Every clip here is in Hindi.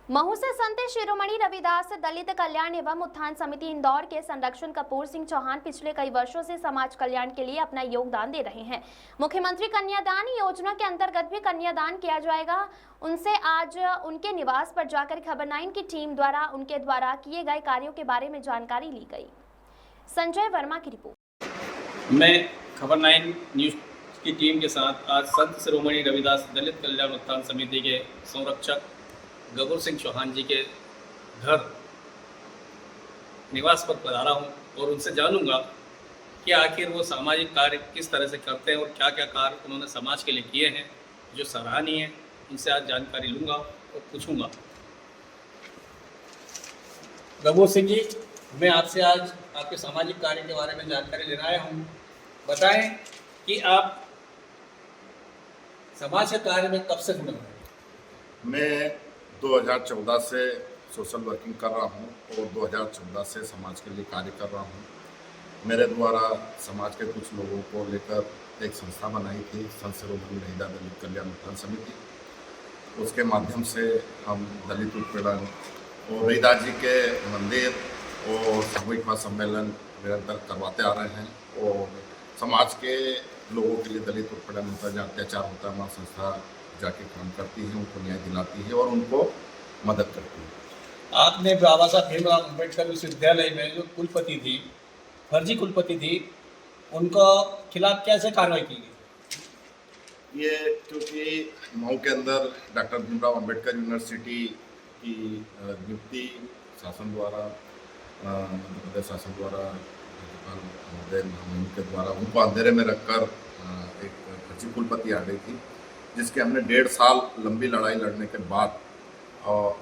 महू से संत शिरोमणि रविदास दलित कल्याण एवं उत्थान समिति इंदौर के संरक्षक कपूर सिंह चौहान पिछले कई वर्षों से समाज कल्याण के लिए अपना योगदान दे रहे हैं। मुख्यमंत्री कन्यादान योजना के अंतर्गत भी कन्यादान किया जाएगा। उनसे आज उनके निवास पर जाकर खबर 9 की टीम द्वारा उनके द्वारा किए गए कार्यों के बारे में जानकारी ली गई। संजय वर्मा की रिपोर्ट। मैं खबर 9 न्यूज की टीम के साथ आज संत शिरोमणि रविदास दलित कल्याण उत्थान समिति के संरक्षक कपूर सिंह चौहान जी के घर निवास पर पधारा हूं और उनसे जानूंगा कि आखिर वो सामाजिक कार्य किस तरह से करते हैं और क्या क्या कार्य उन्होंने समाज के लिए किए हैं जो सराहनीय है। उनसे आज जानकारी लूंगा और पूछूंगा। कपूर सिंह जी, मैं आपसे आज आपके सामाजिक कार्य के बारे में जानकारी लेना आया हूँ। बताएं कि आप समाज के कार्य में कब से जुड़े हुए हैं? मैं 2014 से सोशल वर्किंग कर रहा हूं और 2014 से समाज के लिए कार्य कर रहा हूं। मेरे द्वारा समाज के कुछ लोगों को लेकर एक संस्था बनाई थी, संत शिरोमणि रविदास दलित कल्याण उत्थान समिति। उसके माध्यम से हम दलित उत्पीड़न और रविदास जी के मंदिर और सामूहिक सम्मेलन निरंतर करवाते आ रहे हैं और समाज के लोगों के लिए दलित उत्पीड़न होता है, जहाँ अत्याचार होता है, हमारी संस्था जाके काम करती है, उनको न्याय दिलाती है और उनको मदद करती है। आपने बाबा साहब भीमराव अम्बेडकर विश्वविद्यालय में जो कुलपति थी, फर्जी कुलपति थी, उनका खिलाफ कैसे कार्रवाई की गई? ये क्योंकि मऊ के अंदर डॉक्टर भीमराव अम्बेडकर यूनिवर्सिटी की नियुक्ति शासन द्वारा, मध्य प्रदेश शासन द्वारा, राज्यपाल महोदय महामहिम के द्वारा उनको अंधेरे में रखकर एक फर्जी कुलपति आ गई थी, जिसके हमने 1.5 साल लंबी लड़ाई लड़ने के बाद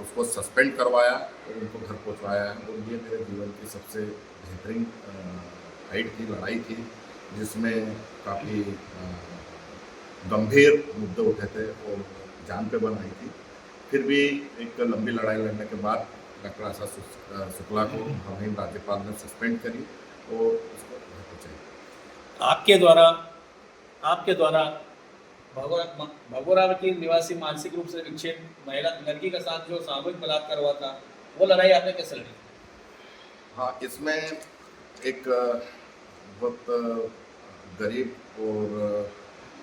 उसको सस्पेंड करवाया और उनको घर पहुंचवाया है। और ये मेरे जीवन की सबसे बेहतरीन फाइट थी, लड़ाई थी, जिसमें काफ़ी गंभीर मुद्दे उठे थे और जान पे बन आई थी। फिर भी एक लंबी लड़ाई लड़ने के बाद डॉक्टर आशा शुक्ला को हमारे राज्यपाल ने सस्पेंड करी और उसको घर पहुँचाई। आपके द्वारा भगोरावती निवासी मानसिक रूप से विक्षेप महिला लड़की के साथ जो सामूहिक बलात्कार हुआ था, वो लड़ाई आपने कैसे लड़ी? हाँ, इसमें एक बहुत गरीब और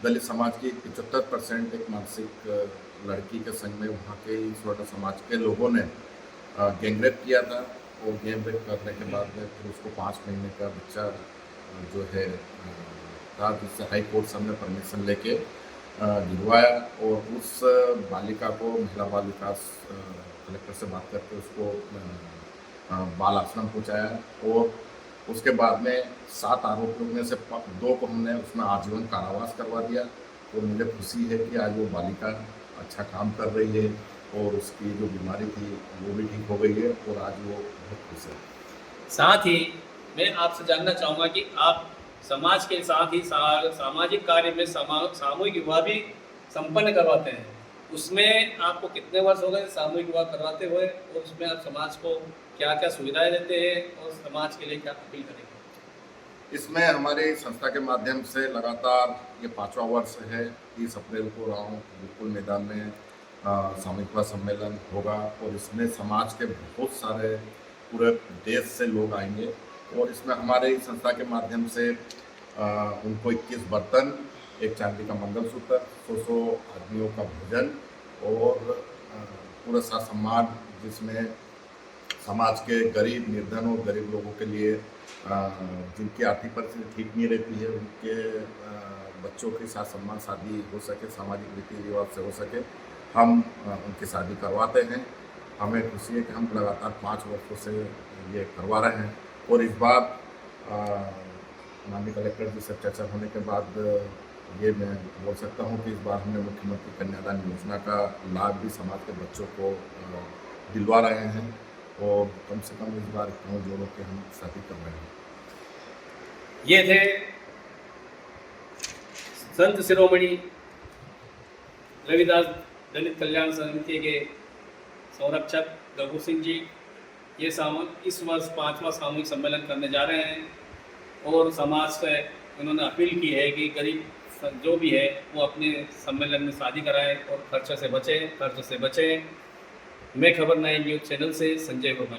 दलित समाज की 75% एक मानसिक लड़की के संग में वहाँ के स्वर्ण समाज के लोगों ने गैंगरेप किया था और गैंगरेप करने के बाद में फिर उसको 5 महीने का बच्चा जो है था, जिससे हाई कोर्ट से हमने परमिशन लेके गिरवाया और उस बालिका को महिला बाल विकास कलेक्टर से बात करके उसको बाल आश्रम पहुँचाया और उसके बाद में 7 आरोपियों में से 2 को हमने उसमें आजीवन कारावास करवा दिया। और मुझे खुशी है कि आज वो बालिका अच्छा काम कर रही है और उसकी जो बीमारी थी वो भी ठीक हो गई है और आज वो बहुत खुश है। साथ ही मैं आपसे जानना चाहूँगा कि आप समाज के साथ ही सामाजिक कार्य में सामूहिक विवाह भी संपन्न करवाते हैं। उसमें आपको कितने वर्ष हो गए सामूहिक विवाह करवाते हुए और उसमें आप समाज को क्या क्या सुविधाएं देते हैं और समाज के लिए क्या अपील करेंगे? इसमें हमारी संस्था के माध्यम से लगातार ये 5वां वर्ष है। 30 अप्रैल को राव बिल्कुल मैदान में सामूहिक विवाह सम्मेलन होगा और इसमें समाज के बहुत सारे पूरे देश से लोग आएंगे और इसमें हमारे संस्था के माध्यम से उनको 21 बर्तन, एक चांदी का मंगलसूत्र, 100 आदमियों का भोजन और पूरा सा सम्मान, जिसमें समाज के गरीब, निर्धन और गरीब लोगों के लिए जिनकी आर्थिक परिस्थिति ठीक नहीं रहती है, उनके बच्चों के साथ सम्मान शादी हो सके, सामाजिक रीति रिवाज से हो सके, हम उनकी शादी करवाते हैं। हमें खुशी है कि हम लगातार 5 वर्षों से ये करवा रहे हैं और इस बार माननीय कलेक्टर जी से चर्चा होने के बाद ये मैं बोल सकता हूँ कि इस बार हमने मुख्यमंत्री कन्यादान योजना का लाभ भी समाज के बच्चों को दिलवा रहे हैं और कम से कम इस बार 9 जोड़ों के हम शादी कर रहे हैं। ये थे संत शिरोमणि रविदास दलित कल्याण समिति के संरक्षक कपूर सिंह जी। ये इस वर्ष 5वां सामूहिक सम्मेलन करने जा रहे हैं और समाज से उन्होंने अपील की है कि गरीब जो भी है वो अपने सम्मेलन में शादी कराएं और खर्च से बचें। मैं खबर 9 न्यूज़ चैनल से संजय वर्मा।